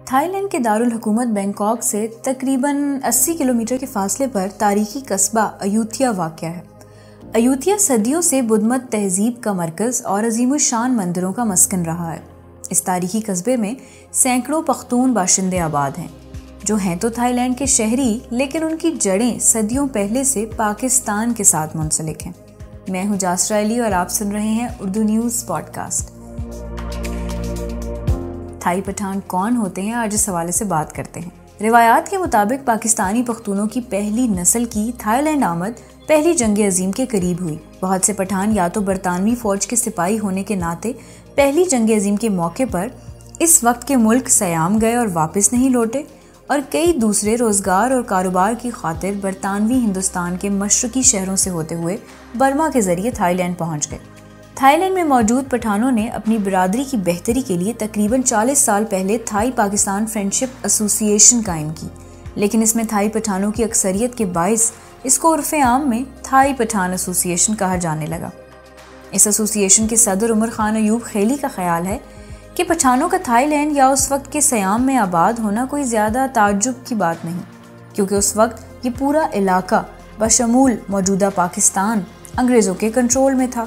Thai land کے دارالحکومت Bangkok سے تقریباً 80 کلومیٹر کے فاصلے پر تاریخی قصبہ ایودھیا واقع ہے۔ ایودھیا صدیوں سے بدھ مت تہذیب کا مرکز اور عظیم الشان مندروں کا مسکن رہا ہے۔ اس تاریخی قصبے میں سینکڑوں پختون باشندے آباد ہیں، جو ہیں تو تھائی لینڈ کے شہری، لیکن ان کی جڑیں صدیوں پہلے سے پاکستان کے ساتھ منسلک ہیں۔ میں ہوں جاسرہ علی اور آپ سن رہے ہیں اردو نیوز پوڈ کاسٹ۔ تھائی پٹھان کون ہوتے ہیں، آج اس حوالے سے بات کرتے ہیں۔ روایات کے مطابق پاکستانی پختونوں کی پہلی نسل کی تھائی لینڈ آمد پہلی جنگ عظیم کے قریب ہوئی۔ بہت سے پٹھان یا تو برطانوی فوج کے سپاہی ہونے کے ناطے پہلی جنگ عظیم کے موقع پر اس وقت کے ملک سیام گئے اور واپس نہیں لوٹے، اور کئی دوسرے روزگار اور کاروبار کی خاطر برطانوی ہندوستان کے مشرقی شہروں سے ہوتے ہوئے برما کے ذریعے تھائی لینڈ پہنچ گئے۔ تھائی لینڈ میں موجود پٹھانوں نے اپنی برادری کی بہتری کے لیے تقریباً 40 سال پہلے تھائی پاکستان فرینڈشپ ایسوسی ایشن قائم کی، لیکن اس میں تھائی پٹھانوں کی اکثریت کے باعث اس کو عرف عام میں تھائی پٹھان ایسوسی ایشن کہا جانے لگا۔ اس ایسوسی ایشن کے صدر عمر خان ایوب خیلی کا خیال ہے کہ پٹھانوں کا تھائی لینڈ یا اس وقت کے سیام میں آباد ہونا کوئی زیادہ تعجب کی بات نہیں، کیونکہ اس وقت یہ پورا علاقہ بشمول موجودہ پاکستان انگریزوں کے کنٹرول میں تھا۔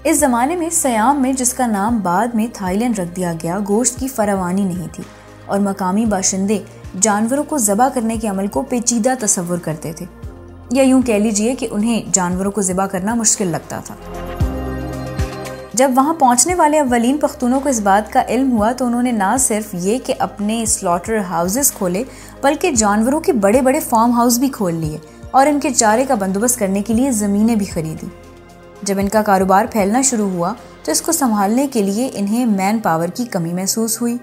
اس زمانے میں سیام میں، جس کا نام بعد میں تھائی لینڈ رکھ دیا گیا، گوشت کی فراوانی نہیں تھی اور مقامی باشندے جانوروں کو ذبح کرنے کے عمل کو پیچیدہ تصور کرتے تھے، یا یوں کہہ لیجئے کہ انہیں جانوروں کو ذبح کرنا مشکل لگتا تھا۔ جب وہاں پہنچنے والے اولین پختونوں کو اس بات کا علم ہوا تو انہوں نے نہ صرف یہ کہ اپنے سلاٹر ہاؤسز کھولے، بلکہ جانوروں کے بڑے بڑے فارم ہاؤس بھی کھول لیے اور ان کے چارے کا بندوبست کرنے کے لیے زمینیں بھی خریدی۔ جب ان کا کاروبار پھیلنا شروع ہوا تو اس کو سنبھالنے کے لیے انہیں مین پاور کی کمی محسوس ہوئی،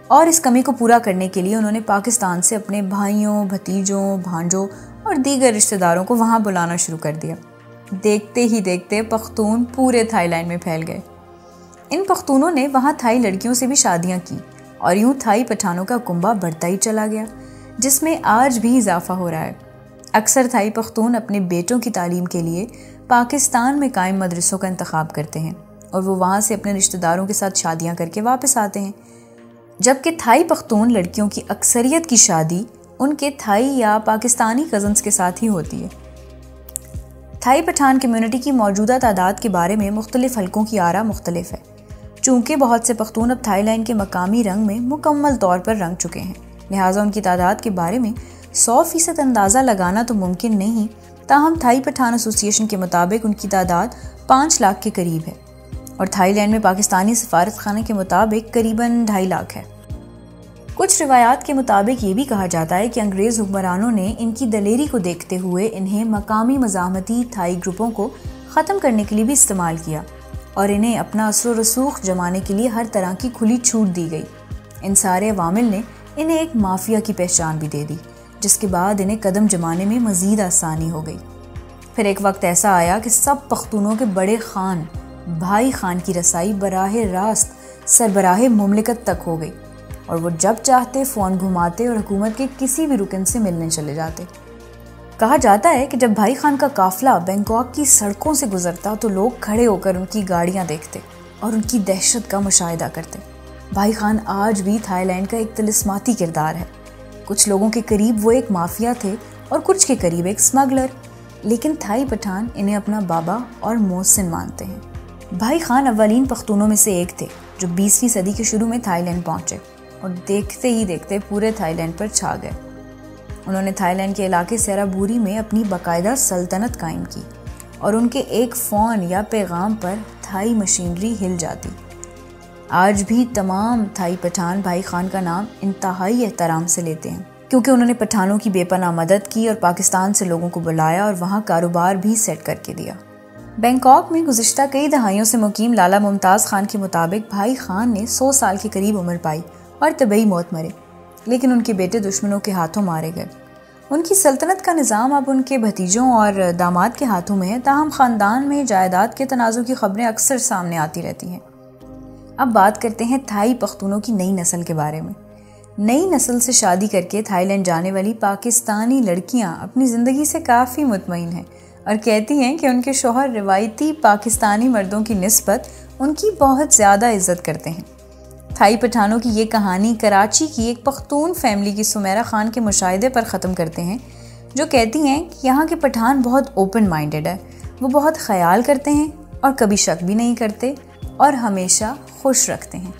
اور اس کمی کو پورا کرنے کے لیے انہوں نے پاکستان سے اپنے بھائیوں، بھتیجوں، بھانجوں اور دیگر رشتہ داروں کو وہاں بلانا شروع کر دیا۔ دیکھتے ہی دیکھتے پختون پورے تھائی لینڈ میں پھیل گئے۔ ان پختونوں نے وہاں تھائی لڑکیوں سے بھی شادیاں کی، اور یوں تھائی پٹھانوں کا کنبہ بڑھتا ہی چلا گیا، جس میں آج بھی اضافہ ہو رہا ہے۔ اکثر تھائی پختون اپنے بیٹوں کی تعلیم کے لیے پاکستان میں قائم مدرسوں کا انتخاب کرتے ہیں، اور وہ وہاں سے اپنے رشتہ داروں کے ساتھ شادیاں کر کے واپس آتے ہیں، جبکہ تھائی پختون لڑکیوں کی اکثریت کی شادی ان کے تھائی یا پاکستانی کزنز کے ساتھ ہی ہوتی ہے۔ تھائی پٹھان کمیونٹی کی موجودہ تعداد کے بارے میں مختلف حلقوں کی آراء مختلف ہے، چونکہ بہت سے پختون اب تھائی لینڈ کے مقامی رنگ میں مکمل طور پر رنگ چکے ہیں، لہٰذا ان کی تعداد کے بارے میں 100% اندازہ لگانا تو ممکن نہیں، تاہم تھائی پٹھان ایسوسی ایشن کے مطابق ان کی تعداد 5 لاکھ کے قریب ہے، اور تھائی لینڈ میں پاکستانی سفارت خانے کے مطابق قریباً 2.5 لاکھ ہے۔ کچھ روایات کے مطابق یہ بھی کہا جاتا ہے کہ انگریز حکمرانوں نے ان کی دلیری کو دیکھتے ہوئے انہیں مقامی مزاحمتی تھائی گروپوں کو ختم کرنے کے لیے بھی استعمال کیا، اور انہیں اپنا اثر و رسوخ جمانے کے لیے ہر طرح کی کھلی چھوٹ دی گئی۔ ان سارے عوامل نے انہیں ایک مافیا کی پہچان بھی دے دی، جس کے بعد انہیں قدم جمانے میں مزید آسانی ہو گئی۔ پھر ایک وقت ایسا آیا کہ سب پختونوں کے بڑے خان بھائی خان کی رسائی براہ راست سربراہ مملکت تک ہو گئی، اور وہ جب چاہتے فون گھماتے اور حکومت کے کسی بھی رکن سے ملنے چلے جاتے۔ کہا جاتا ہے کہ جب بھائی خان کا قافلہ بینکاک کی سڑکوں سے گزرتا تو لوگ کھڑے ہو کر ان کی گاڑیاں دیکھتے اور ان کی دہشت کا مشاہدہ کرتے۔ بھائی خان آج بھی تھائی لینڈ کا ایک طلسماتی کردار ہے۔ کچھ لوگوں کے قریب وہ ایک مافیا تھے اور کچھ کے قریب ایک اسمگلر، لیکن تھائی پٹھان انہیں اپنا بابا اور محسن مانتے ہیں۔ بھائی خان اولین پختونوں میں سے ایک تھے جو 20ویں صدی کے شروع میں تھائی لینڈ پہنچے اور دیکھتے ہی دیکھتے پورے تھائی لینڈ پر چھا گئے۔ انہوں نے تھائی لینڈ کے علاقے سیرا بوری میں اپنی باقاعدہ سلطنت قائم کی، اور ان کے ایک فون یا پیغام پر تھائی مشینری ہل جاتی۔ آج بھی تمام تھائی پٹھان بھائی خان کا نام انتہائی احترام سے لیتے ہیں، کیونکہ انہوں نے پٹھانوں کی بے پناہ مدد کی اور پاکستان سے لوگوں کو بلایا اور وہاں کاروبار بھی سیٹ کر کے دیا۔ بینکاک میں گزشتہ کئی دہائیوں سے مقیم لالا ممتاز خان کے مطابق بھائی خان نے 100 سال کے قریب عمر پائی اور طبعی موت مرے، لیکن ان کے بیٹے دشمنوں کے ہاتھوں مارے گئے۔ ان کی سلطنت کا نظام اب ان کے بھتیجوں اور داماد کے ہاتھوں میں ہے، تاہم خاندان میں جائیداد کے تنازع کی خبریں اکثر سامنے آتی رہتی ہیں۔ اب بات کرتے ہیں تھائی پختونوں کی نئی نسل کے بارے میں۔ نئی نسل سے شادی کر کے تھائی لینڈ جانے والی پاکستانی لڑکیاں اپنی زندگی سے کافی مطمئن ہیں اور کہتی ہیں کہ ان کے شوہر روایتی پاکستانی مردوں کی نسبت ان کی بہت زیادہ عزت کرتے ہیں۔ تھائی پٹھانوں کی یہ کہانی کراچی کی ایک پختون فیملی کی سمیرہ خان کے مشاہدے پر ختم کرتے ہیں، جو کہتی ہیں کہ یہاں کے پٹھان بہت اوپن مائنڈڈ ہے، وہ بہت خیال کرتے ہیں اور کبھی شک بھی نہیں کرتے اور ہمیشہ خوش رکھتے ہیں۔